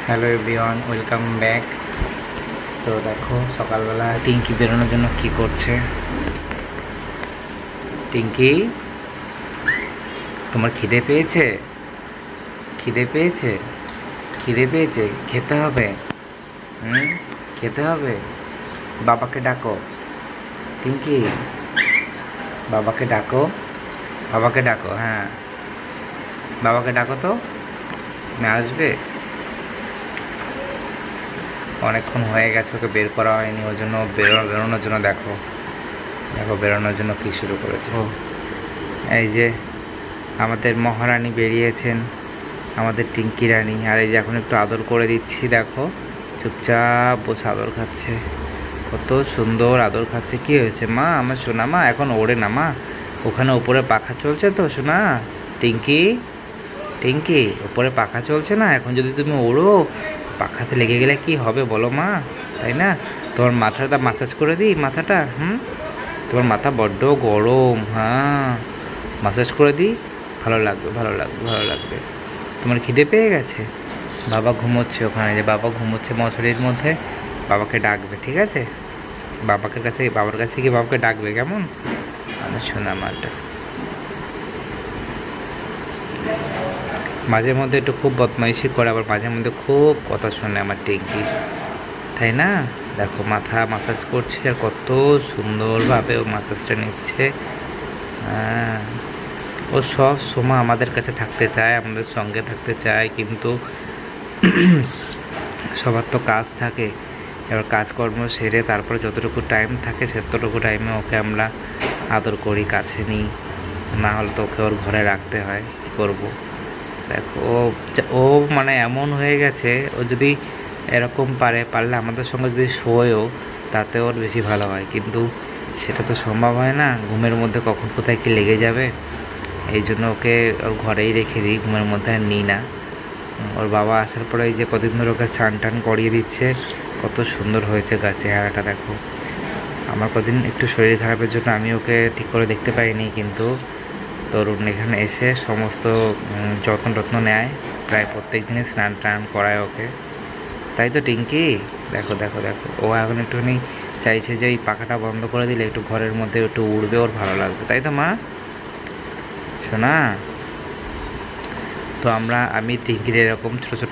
Hello everyone, welcome back. তো দেখো সকালবেলা টিঙ্কি বেরোনোর জন্য কি করছে। টিঙ্কি, তোমার খিদে পেয়েছে? খিদে পেয়েছে? খিদে পেয়েছে, খেতে হবে। খেতে হবে। বাবাকে ডাকো। টিঙ্কি, বাবাকে ডাকো। বাবাকে ডাকো, হ্যাঁ বাবাকে ডাকো তো, তুমি আসবে। অনেকক্ষণ হয়ে গেছে, ওকে বের করা হয়নি, ওর জন্য বেরোনোর জন্য দেখো বেরোনোর জন্য কী শুরু করেছে। এই যে আমাদের মহারানী বেরিয়েছেন, আমাদের টিঙ্কি রানী। আর এই যে এখন একটু আদর করে দিচ্ছি, দেখো চুপচাপ বসে আদর খাচ্ছে, কত সুন্দর আদর খাচ্ছে। কি হয়েছে মা, আমার সোনা মা এখন ওড়ে না মা, ওখানে উপরে পাখা চলছে তো সোনা। টিঙ্কি, টিঙ্কি, উপরে পাখা চলছে না, এখন যদি তুমি ওড়ো পাখাতে লেগে গেলে কি হবে বলো মা, তাই না? তোমার মাথাটা মাসাজ করে দিই, মাথাটা তোমার মাথা বড্ড গরম, হ্যাঁ মাসাজ করে দিই, ভালো লাগবে ভালো লাগবে ভালো লাগবে। তোমার খিদে পেয়ে গেছে? বাবা ঘুমোচ্ছে ওখানে, যে বাবা ঘুমোচ্ছে মশারির মধ্যে, বাবাকে ডাকবে, ঠিক আছে? বাবার কাছে গিয়ে বাবাকে ডাকবে, কেমন? আমার শোনা মাটা মাঝে মধ্যে একটু খুব বদমাইশি করে, আবার মাঝে মধ্যে খুব কথা শোনে আমার টিঙ্কি, তাই না? দেখো মাথা মাসাজ করছে, আর কত সুন্দরভাবে ও মাসাজটা নিচ্ছে। হ্যাঁ, ও সব সময় আমাদের কাছে থাকতে চায়, আমাদের সঙ্গে থাকতে চায়, কিন্তু সবার তো কাজ থাকে। এবার কাজকর্ম সেরে তারপরে যতটুকু টাইম থাকে সেতটুকু টাইমে ওকে আমরা আদর করি, কাছে নিই, না হলে তো ওকে ওর ঘরে রাখতে হয়, কী করবো। দেখো ও মানে এমন হয়ে গেছে, ও যদি এরকম পারলে আমাদের সঙ্গে যদি শোয়ও তাতে ওর বেশি ভালো হয়, কিন্তু সেটা তো সম্ভব হয় না, ঘুমের মধ্যে কখন কোথায় কি লেগে যাবে। এই জন্য ওকে ওর ঘরেই রেখে দিই, ঘুমের মধ্যে আর নিই না। ওর বাবা আসার পরে এই যে কদিন ধরে ওকে স্নান টান করিয়ে দিচ্ছে, কত সুন্দর হয়েছে চেহারাটা দেখো। আমার কদিন একটু শরীর খারাপের জন্য আমি ওকে ঠিক করে দেখতে পাইনি, কিন্তু তরুণ এখানে এসে সমস্ত যত্ন নেয়, প্রায় প্রত্যেক দিনই স্নান টান করায় ওকে, তাই তো টিঙ্কি? দেখো দেখো দেখো, ও এখন একটুখানি চাইছে যে এই পাখাটা বন্ধ করে দিলে একটু ঘরের মধ্যে একটু উড়বে, ওর ভালো লাগবে, তাই তো মা শোনা? তো আমি টিঙ্কির এরকম ছোটো ছোটো